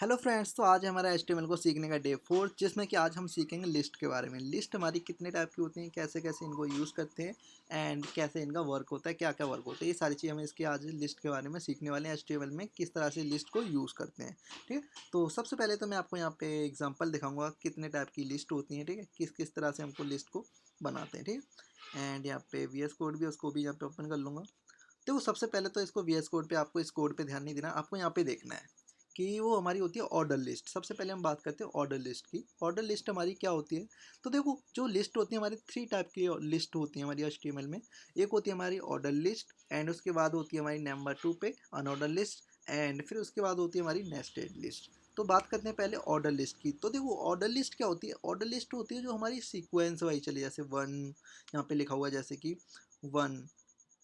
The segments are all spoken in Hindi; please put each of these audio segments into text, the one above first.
हेलो फ्रेंड्स, तो आज हमारा एचटीएमएल को सीखने का डे 4 जिसमें कि आज हम सीखेंगे लिस्ट के बारे में। लिस्ट हमारी कितने टाइप की होती हैं, कैसे कैसे इनको यूज़ करते हैं एंड कैसे इनका वर्क होता है, क्या क्या वर्क होता है, ये सारी चीज़ हम इसके आज लिस्ट के बारे में सीखने वाले हैं। एचटीएमएल में किस तरह से लिस्ट को यूज़ करते हैं, ठीक है। तो सबसे पहले तो मैं आपको यहाँ पे एग्जाम्पल दिखाऊँगा कितने टाइप की लिस्ट होती हैं, ठीक है, किस किस तरह से हमको लिस्ट को बनाते हैं, ठीक है। एंड यहाँ पे VS कोड भी, उसको भी यहाँ पे ओपन कर लूँगा। तो सबसे पहले तो इसको VS कोड पे आपको इस कोड पे ध्यान नहीं देना, आपको यहाँ पे देखना है कि वो हमारी होती है ऑर्डर लिस्ट। सबसे पहले हम बात करते हैं ऑर्डर लिस्ट की। ऑर्डर लिस्ट हमारी क्या होती है? तो देखो, जो लिस्ट होती है हमारी 3 टाइप की लिस्ट होती है हमारी HTML में। एक होती है हमारी ऑर्डर लिस्ट एंड उसके बाद होती है हमारी नंबर 2 पे अनऑर्डर लिस्ट एंड फिर उसके बाद होती है हमारी नेस्टेड लिस्ट। तो बात करते हैं पहले ऑर्डर लिस्ट की। तो देखो, ऑर्डर लिस्ट क्या होती है? ऑर्डर लिस्ट होती है जो हमारी सीक्वेंस वाइज चली, जैसे 1 यहाँ पे लिखा हुआ है, जैसे कि 1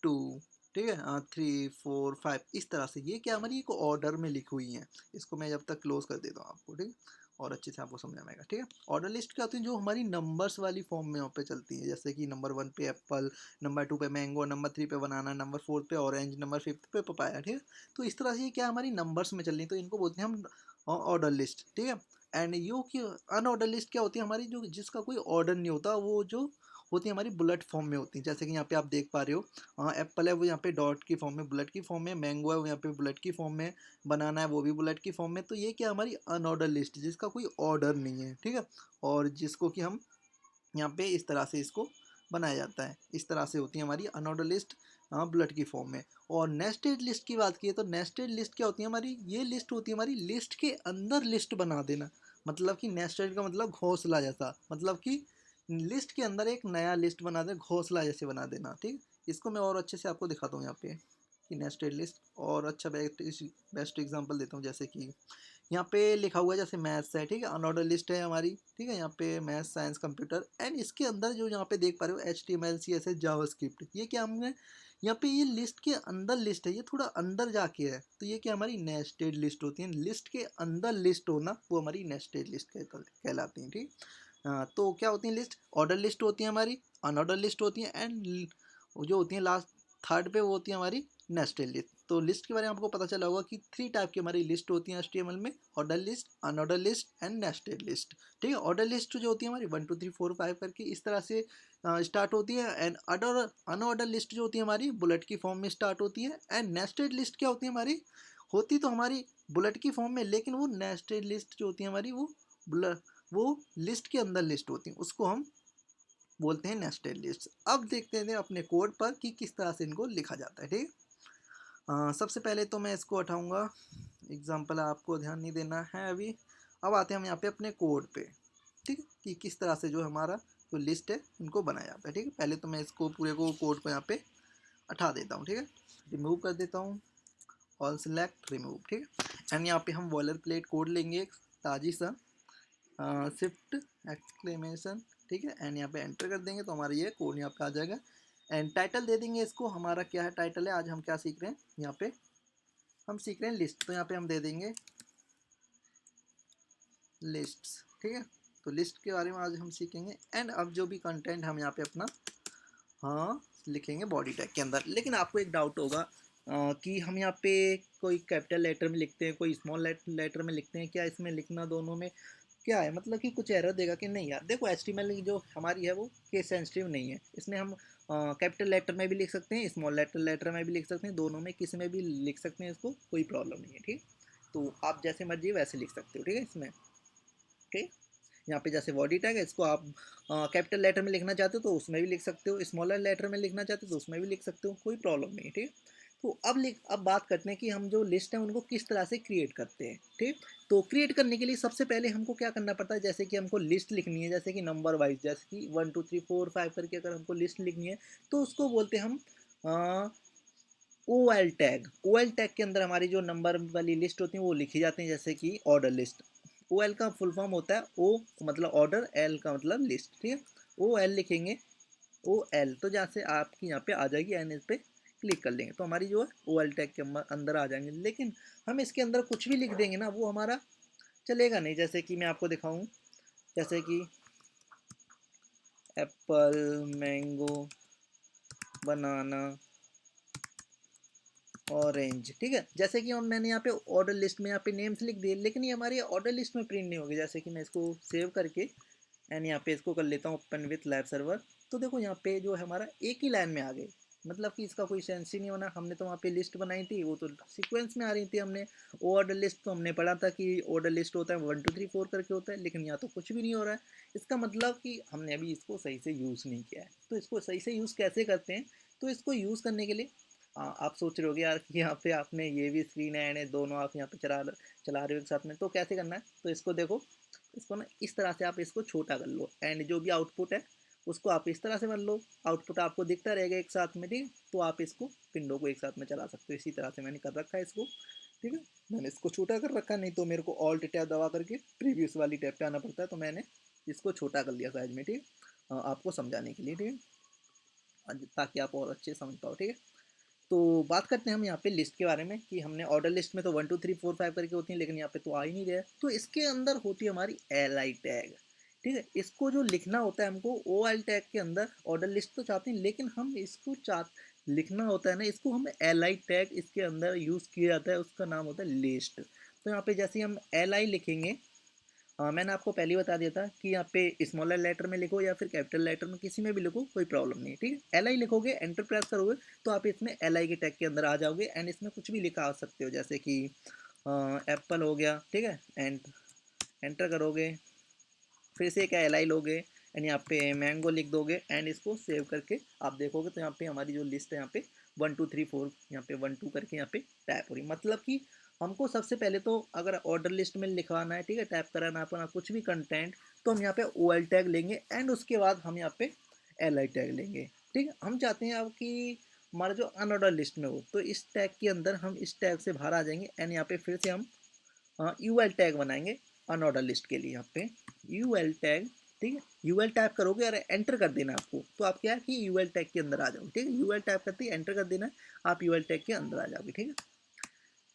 2, ठीक है, 3 4 5, इस तरह से। ये क्या हमारी एक ऑर्डर में लिखी हुई है। इसको मैं जब तक क्लोज कर देता हूँ आपको, ठीक है, और अच्छे से आपको समझ में आएगा, ठीक है। ऑर्डर लिस्ट क्या होती है? जो हमारी नंबर्स वाली फॉर्म में यहाँ पे चलती है, जैसे कि नंबर 1 पे एप्पल, नंबर 2 पे मैंगो, नंबर 3 पे बनाना, नंबर 4 पे ऑरेंज, नंबर 5 पे पपाया, ठीक है। तो इस तरह से ये क्या हमारी नंबर्स में चल रही है, तो इनको बोलते हैं हम ऑर्डर लिस्ट, ठीक है। एंड यू की अनऑर्डर लिस्ट क्या होती है? हमारी जो जिसका कोई ऑर्डर नहीं होता, वो जो होती है हमारी बुलेट फॉर्म में होती है। जैसे कि यहाँ पे आप देख पा रहे हो, हाँ, एप्पल है वो यहाँ पे डॉट की फॉर्म में, बुलेट की फॉर्म में, मैंगो है वो यहाँ पे बुलेट की फॉर्म में, बनाना है वो भी बुलेट की फॉर्म में। तो ये क्या हमारी अनऑर्डर लिस्ट, जिसका कोई ऑर्डर नहीं है, ठीक है, और जिसको कि हम यहाँ पे इस तरह से इसको बनाया जाता है। इस तरह से होती है हमारी अनऑर्डर लिस्ट, हाँ, बुलेट की फॉर्म में। और नेस्टेड लिस्ट की बात की तो नेस्टेड लिस्ट क्या होती है हमारी? ये लिस्ट होती है हमारी लिस्ट के अंदर लिस्ट बना देना। मतलब कि नेस्टेड का मतलब घोंसला जैसा, मतलब कि लिस्ट के अंदर एक नया लिस्ट बना दे, घोंसला जैसे बना देना, ठीक। इसको मैं और अच्छे से आपको दिखाता हूँ यहाँ पे कि नेस्टेड लिस्ट। और अच्छा बेस्ट एग्जांपल देता हूँ, जैसे कि यहाँ पे लिखा हुआ है जैसे मैथ्स है, ठीक है, अनऑर्डर लिस्ट है हमारी, ठीक है। यहाँ पे मैथ्स, साइंस, कंप्यूटर एंड इसके अंदर जो यहाँ पे देख पा रहे हो HTML CSS जावास्क्रिप्ट, ये क्या हमने यहाँ पे ये लिस्ट के अंदर लिस्ट है, ये थोड़ा अंदर जाके है। तो ये क्या हमारी नेस्टेड लिस्ट होती है। लिस्ट के अंदर लिस्ट होना वो हमारी नेस्टेड लिस्ट कहलाती है, ठीक। तो क्या होती है? लिस्ट ऑर्डर लिस्ट होती है हमारी, अनऑर्डर लिस्ट होती है एंड जो होती है लास्ट थर्ड पे वो होती है हमारी नेस्टेड लिस्ट। तो लिस्ट के बारे में आपको पता चला होगा कि 3 टाइप की हमारी लिस्ट होती है HTML में, order list, unordered list and nested list, ठीक है। ऑर्डर लिस्ट जो होती है हमारी 1 2 3 4 5 करके इस तरह से स्टार्ट होती है एंड अनऑर्डर लिस्ट जो होती है हमारी बुलेट की फॉर्म में स्टार्ट होती है एंड नेस्टेड लिस्ट क्या होती है हमारी? होती तो हमारी बुलेट की फॉर्म में, लेकिन वो नेस्टेड लिस्ट जो होती है हमारी वो लिस्ट के अंदर लिस्ट होती है, उसको हम बोलते हैं नेस्टेड लिस्ट। अब देखते हैं अपने कोड पर कि किस तरह से इनको लिखा जाता है, ठीक है। सबसे पहले तो मैं इसको हटाऊंगा, एग्जाम्पल आपको ध्यान नहीं देना है अभी। अब आते हैं हम यहाँ पे अपने कोड पे, ठीक है, कि किस तरह से जो हमारा जो लिस्ट है उनको बनाया जाता है, ठीक है। पहले तो मैं इसको पूरे को कोड को यहाँ पे हटा देता हूँ, ठीक है, रिमूव कर देता हूँ, ऑल सेलेक्ट रिमूव, ठीक है। एंड यहाँ पे हम बॉयलर प्लेट कोड लेंगे एक ताजी सा, शिफ्ट एक्सक्लेमेशन, ठीक है, एंड यहाँ पे एंटर कर देंगे तो हमारा ये कोड यहाँ पे आ जाएगा। एंड टाइटल दे देंगे इसको, हमारा क्या है टाइटल है, आज हम क्या सीख रहे हैं यहाँ पे? हम सीख रहे हैं लिस्ट, तो यहाँ पे हम दे देंगे लिस्ट्स, ठीक है। तो लिस्ट के बारे में आज हम सीखेंगे एंड अब जो भी कंटेंट हम यहाँ पे अपना, हाँ, लिखेंगे बॉडी टैग के अंदर। लेकिन आपको एक डाउट होगा कि हम यहाँ पे कोई कैपिटल लेटर में लिखते हैं, कोई स्मॉल लेटर में लिखते हैं, क्या इसमें लिखना दोनों में क्या है? मतलब कि कुछ एरर देगा कि नहीं? यार देखो, HTML जो हमारी है वो केस सेंसिटिव नहीं है, इसमें हम कैपिटल लेटर में भी लिख सकते हैं, स्मॉल लेटर में भी लिख सकते हैं, दोनों में किसी में भी लिख सकते हैं, इसको कोई प्रॉब्लम नहीं है, ठीक। तो आप जैसे मर्जी वैसे लिख सकते हो, ठीक है, इसमें, ठीक। यहाँ पे जैसे बॉडी टैग है, इसको आप कैपिटल लेटर में लिखना चाहते हो तो उसमें भी लिख सकते हो, स्मॉलर लेटर में लिखना चाहते हो तो उसमें भी लिख सकते हो, कोई प्रॉब्लम नहीं है, ठीक। तो अब बात करते हैं कि हम जो लिस्ट है उनको किस तरह से क्रिएट करते हैं, ठीक। तो क्रिएट करने के लिए सबसे पहले हमको क्या करना पड़ता है? जैसे कि हमको लिस्ट लिखनी है, जैसे कि नंबर वाइज, जैसे कि 1 2 3 4 5 करके अगर हमको लिस्ट लिखनी है तो उसको बोलते हैं हम ओ एल टैग के अंदर हमारी जो नंबर वाली लिस्ट होती है वो लिखी जाती है, जैसे कि ऑर्डर लिस्ट। ओ एल का फुल फॉर्म होता है ओ मतलब ऑर्डर, एल का मतलब लिस्ट, ठीक है। ओ एल लिखेंगे, ओ एल, तो जैसे आपकी यहाँ पे आ जाएगी एन, इस पे क्लिक कर लेंगे तो हमारी जो है ओ एल टैग के अंदर आ जाएंगे। लेकिन हम इसके अंदर कुछ भी लिख देंगे ना, वो हमारा चलेगा नहीं। जैसे कि मैं आपको दिखाऊं, जैसे कि एप्पल, मैंगो, बनाना, ऑरेंज, ठीक है। जैसे कि हम मैंने यहाँ पे ऑर्डर लिस्ट में यहाँ पे नेम्स लिख दिए, लेकिन ये हमारी ऑर्डर लिस्ट में प्रिंट नहीं होगी। जैसे कि मैं इसको सेव करके एंड यहाँ पे इसको कर लेता हूँ ओपन विथ लाइव सर्वर। तो देखो यहाँ पे जो है हमारा एक ही लाइन में आ गए, मतलब कि इसका कोई सेंस ही नहीं होना। हमने तो वहाँ पे लिस्ट बनाई थी, वो तो सीक्वेंस में आ रही थी। हमने ऑर्डर लिस्ट तो हमने पढ़ा था कि ऑर्डर लिस्ट होता है 1 2 3 4 करके होता है, लेकिन यहाँ तो कुछ भी नहीं हो रहा है। इसका मतलब कि हमने अभी इसको सही से यूज़ नहीं किया है। तो इसको सही से यूज़ कैसे करते हैं, तो इसको यूज़ करने के लिए आप सोच रहे होगे यार कि यहाँ पे आपने ये भी स्क्रीन एंड है, दोनों आप यहाँ पे चला रहे हो एक साथ में, तो कैसे करना है। तो इसको देखो, इसको ना इस तरह से आप इसको छोटा कर लो एंड जो भी आउटपुट है उसको आप इस तरह से कर लो। आउटपुट आपको दिखता रहेगा एक साथ में, ठीक है। तो आप इसको विंडो को एक साथ में चला सकते हो। इसी तरह से मैंने कर रखा है इसको, ठीक है। मैंने इसको छोटा कर रखा है, नहीं तो मेरे को ऑल्ट टैब दबा करके प्रीवियस वाली टैब पे आना पड़ता है। तो मैंने इसको छोटा कर लिया साइज में, ठीक है, आपको समझाने के लिए, ठीक है, ताकि आप और अच्छे समझ पाओ, ठीक है। तो बात करते हैं हम यहाँ पे लिस्ट के बारे में कि हमने ऑर्डर लिस्ट में तो 1 2 3 4 5 करके होती है, लेकिन यहाँ पे तो आ ही नहीं रहा है। तो इसके अंदर होती है हमारी एल आई टैग, ठीक है। इसको जो लिखना होता है हमको ओ एल टैग के अंदर, ऑर्डर लिस्ट तो चाहते हैं लेकिन हम इसको लिखना होता है ना, इसको हम एल आई टैग इसके अंदर यूज़ किया जाता है, उसका नाम होता है लिस्ट। तो यहाँ पे जैसे हम एल आई लिखेंगे, मैंने आपको पहले ही बता दिया था कि यहाँ पे स्मॉलर लेटर में लिखो या फिर कैपिटल लेटर में, किसी में भी लिखो, कोई प्रॉब्लम नहीं है, ठीक है। एल आई लिखोगे, एंटर प्रेस करोगे तो आप इसमें एल आई के टैग के अंदर आ जाओगे एंड इसमें कुछ भी लिखा आ सकते हो, जैसे कि एप्पल हो गया, ठीक है। एंड एंटर करोगे, फिर से एक एल आई लोगे एंड यहाँ पे मैंगो लिख दोगे एंड इसको सेव करके आप देखोगे तो यहाँ पे हमारी जो लिस्ट है यहाँ पे 1 2 3 4 यहाँ पे 1 2 करके यहाँ पे टाइप हो रही है। मतलब कि हमको सबसे पहले तो अगर ऑर्डर लिस्ट में लिखवाना है, ठीक है, टाइप कराना अपना कुछ भी कंटेंट, तो हम यहाँ पे ओ एल टैग लेंगे एंड उसके बाद हम यहाँ पे एल आई टैग लेंगे, ठीक है। हम चाहते हैं अब कि हमारा जो अनऑर्डर लिस्ट में हो, तो इस टैग के अंदर हम इस टैग से बाहर आ जाएंगे एंड यहाँ पे फिर से हम यू एल टैग बनाएंगे अनऑर्डर लिस्ट के लिए। यहाँ पे यू एल टैग, ठीक है, यू एल टाइप करोगे और एंटर कर देना आपको, तो आप क्या है कि यू एल टैग के अंदर आ जाओगे, ठीक है। यू एल टाइप करते ही एंटर कर देना है, आप यू एल टैग के अंदर आ जाओगे, ठीक है।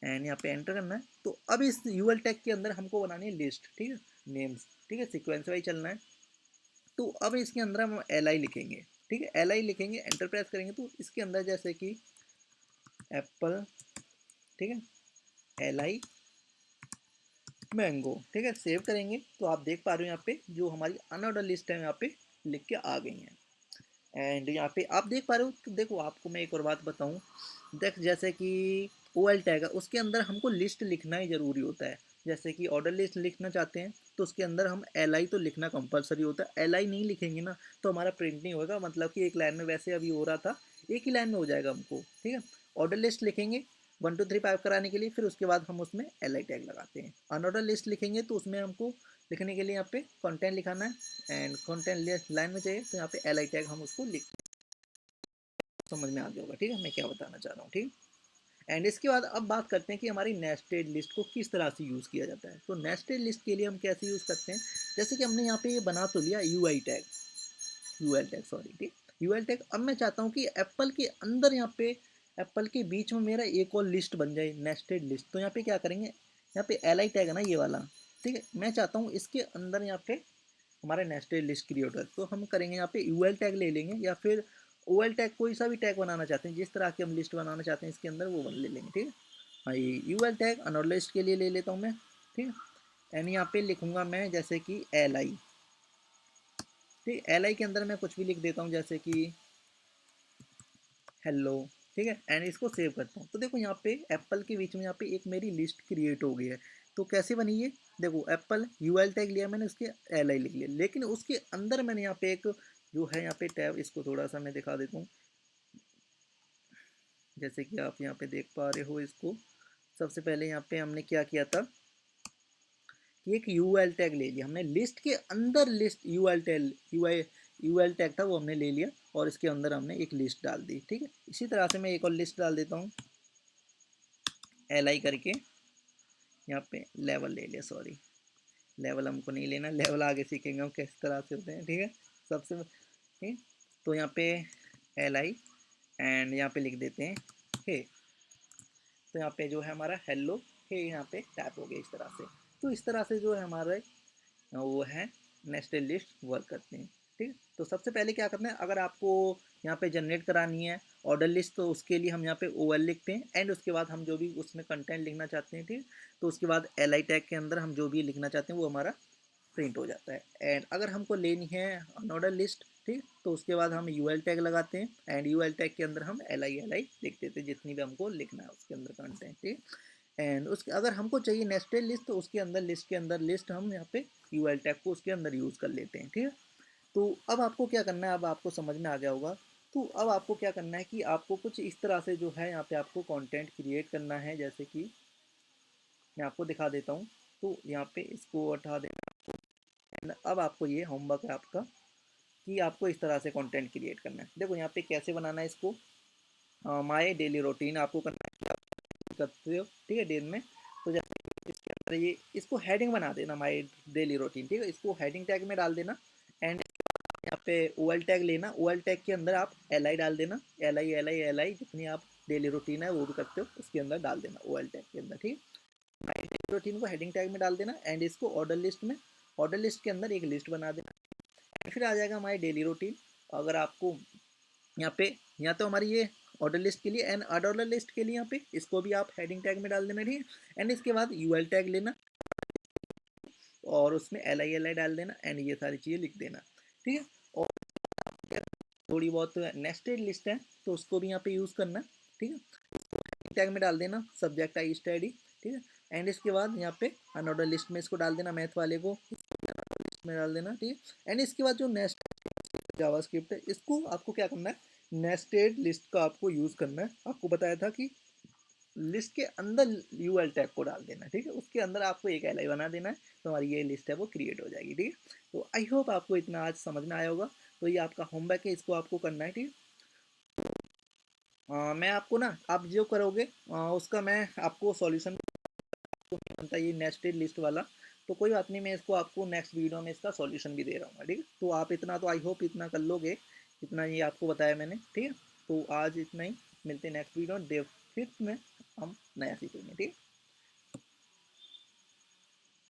एंड यहाँ पे एंटर करना है। तो अब इस यू एल टैग के अंदर हमको बनानी है लिस्ट, ठीक है, नेम्स, ठीक है, सीक्वेंस वाइज चलना है। तो अब इसके अंदर हम एल आई लिखेंगे, ठीक है, एल आई लिखेंगे, एंटर प्रेस करेंगे तो इसके अंदर जैसे कि एप्पल, ठीक है, एल आई मैंगो, ठीक है, सेव करेंगे तो आप देख पा रहे हो यहाँ पे जो हमारी अनऑर्डर लिस्ट है यहाँ पे लिख के आ गई है। एंड यहाँ पे आप देख पा रहे हो। तो देखो आपको मैं एक और बात बताऊँ, देख जैसे कि ओ एल टैग है उसके अंदर हमको लिस्ट लिखना ही ज़रूरी होता है। जैसे कि ऑर्डर लिस्ट लिखना चाहते हैं तो उसके अंदर हम एल आई तो लिखना कंपलसरी होता है। एल आई नहीं लिखेंगे ना तो हमारा प्रिंट नहीं होगा, मतलब कि एक लाइन में वैसे अभी हो रहा था, एक ही लाइन में हो जाएगा हमको, ठीक है। ऑर्डर लिस्ट लिखेंगे 1 2 3 5 कराने के लिए, फिर उसके बाद हम उसमें एल आई टैग लगाते हैं। अनऑर्डर लिस्ट लिखेंगे तो उसमें हमको लिखने के लिए यहाँ पे कंटेंट लिखाना है एंड कंटेंट लाइन में चाहिए तो यहाँ पे एल आई टैग हम उसको लिख, समझ में आ गया होगा, ठीक है, मैं क्या बताना चाह रहा हूँ, ठीक। एंड इसके बाद अब बात करते हैं कि हमारी नेस्टेड लिस्ट को किस तरह से यूज़ किया जाता है। तो नेस्टेड लिस्ट के लिए हम कैसे यूज़ करते हैं, जैसे कि हमने यहाँ पे ये बना तो लिया you I tag, U L tag sorry, ठीक, यू एल टैग। अब मैं चाहता हूँ कि एप्पल के अंदर यहाँ पे एप्पल के बीच में मेरा एक और लिस्ट बन जाए, नेस्टेड लिस्ट। तो यहाँ पे क्या करेंगे, यहाँ पे एल आई टैग है ना ये वाला, ठीक है, मैं चाहता हूँ इसके अंदर यहाँ पे हमारा नेस्टेड लिस्ट क्रिएट है। तो हम करेंगे यहाँ पे यू एल टैग ले लेंगे या फिर ओ एल टैग, कोई सा भी टैग बनाना चाहते हैं, जिस तरह की हम लिस्ट बनाना चाहते हैं इसके अंदर वो बन ले लेंगे, ठीक है। हाँ, ये U L tag unordered list के लिए ले लेता हूँ मैं, ठीक है। एंड यहाँ पे लिखूंगा मैं जैसे कि एल आई, ठीक, एल आई के अंदर मैं कुछ भी लिख देता हूँ जैसे कि हेलो, ठीक है, एंड इसको सेव करता हूँ। तो देखो यहाँ पे एप्पल के बीच में यहाँ पे एक मेरी लिस्ट क्रिएट हो गई है। तो कैसे बनी है, देखो एप्पल यू एल टैग लिया मैंने, उसके एल आई लिख लिया, लेकिन उसके अंदर मैंने यहाँ पे एक जो है यहाँ पे टैब, इसको थोड़ा सा मैं दिखा देता हूँ। जैसे कि आप यहाँ पे देख पा रहे हो इसको, सबसे पहले यहाँ पे हमने क्या किया था कि एक यू एल टैग ले लिया हमने, लिस्ट के अंदर list U L tag, U L tag था वो हमने ले लिया और इसके अंदर हमने एक लिस्ट डाल दी, ठीक है। इसी तरह से मैं एक और लिस्ट डाल देता हूँ एल आई करके, यहाँ पे लेवल ले लिया, सॉरी लेवल हमको नहीं लेना, लेवल आगे सीखेंगे हम किस तरह से होते हैं, ठीक है। सबसे ठीक, तो यहाँ पे एल आई एंड यहाँ पे लिख देते हैं हे। तो यहाँ पे जो है हमारा हेलो हे यहाँ पे टैप हो गया इस तरह से। तो इस तरह से जो है हमारे वो है नेस्टेड लिस्ट वर्क करते हैं, ठीक है। तो सबसे पहले क्या करना है, अगर आपको यहाँ पे जनरेट करानी है ऑर्डर लिस्ट, तो उसके लिए हम यहाँ पे OL लिखते हैं एंड उसके बाद हम जो भी उसमें कंटेंट लिखना चाहते हैं, ठीक, तो उसके बाद LI टैग के अंदर हम जो भी लिखना चाहते हैं वो हमारा प्रिंट हो जाता है। एंड अगर हमको लेनी है अनऑर्डर लिस्ट, ठीक, तो उसके बाद हम UL टैग लगाते हैं एंड UL टैग के अंदर हम LI लिख देते हैं जितनी भी हमको लिखना है उसके अंदर कंटेंट, ठीक। एंड उसके अगर हमको चाहिए नेस्टेड लिस्ट, तो उसके अंदर लिस्ट के अंदर लिस्ट हम यहाँ पे UL टैग को उसके अंदर यूज़ कर लेते हैं, ठीक है। तो अब आपको क्या करना है, अब आपको समझ में आ गया होगा। तो अब आपको क्या करना है कि आपको कुछ इस तरह से जो है यहाँ पे आपको कंटेंट क्रिएट करना है, जैसे कि मैं आपको दिखा देता हूँ। तो यहाँ पे इसको हटा देना। अब आपको ये होमवर्क है आपका कि आपको इस तरह से कंटेंट क्रिएट करना है। देखो यहाँ पे कैसे बनाना है इसको। माय डेली रूटीन आपको करना है कि आप करते हो, ठीक है, दिन में। तो जैसे इसके अंदर ये इसको हेडिंग बना देना, माय डेली रूटीन, ठीक है, इसको हेडिंग टैग में डाल देना। एंड यहाँ पे OL टैग लेना, OL टैग के अंदर आप LI डाल देना, LI जितनी आप डेली रूटीन है वो भी करते हो उसके अंदर डाल देना OL टैग के अंदर, ठीक। माय डेली रूटीन को हेडिंग टैग में डाल देना एंड इसको ऑर्डर लिस्ट में, ऑर्डर लिस्ट के अंदर एक लिस्ट बना देना। फिर आ जाएगा माय डेली रूटीन। अगर आपको यहाँ पे, यहाँ तो हमारी ये ऑर्डर लिस्ट के लिए एंड अनऑर्डर लिस्ट के लिए यहाँ पे इसको भी आप हेडिंग टैग में डाल देना, ठीक है। एंड इसके बाद UL टैग लेना और उसमें LI डाल देना एंड ये सारी चीज़ें लिख देना, ठीक है। और थोड़ी बहुत नेस्टेड लिस्ट है तो उसको भी यहाँ पे यूज़ करना, ठीक है। टैग में डाल देना सब्जेक्ट आई स्टडी, ठीक है। एंड इसके बाद यहाँ पे अनऑर्डर लिस्ट में इसको डाल देना, मैथ वाले को लिस्ट में डाल देना, ठीक है। एंड इसके बाद जो नेक्स्ट जावास्क्रिप्ट है इसको आपको क्या करना है, नेस्टेड लिस्ट का आपको यूज़ करना है। आपको बताया था कि लिस्ट के अंदर UL टैग को डाल देना, ठीक है, उसके अंदर आपको एक LI बना देना है, तो हमारी ये लिस्ट है वो क्रिएट हो जाएगी, ठीक है। तो आई होप आपको इतना आज समझ में आया होगा। तो ये आपका होमवर्क है, इसको आपको करना है, ठीक है। मैं आपको ना, आप जो करोगे उसका मैं आपको सॉल्यूशन बनता है ये नेस्टेड लिस्ट वाला। तो कोई बात नहीं, मैं इसको आपको नेक्स्ट वीडियो में इसका सॉल्यूशन भी दे रहा हूँ, ठीक है। तो आप इतना तो आई होप इतना कर लोगे, इतना ये आपको बताया मैंने, ठीक है। तो आज इतना ही, मिलते हैं नेक्स्ट वीडियो डे 5 में, हम नया सीखेंगे, ठीक है।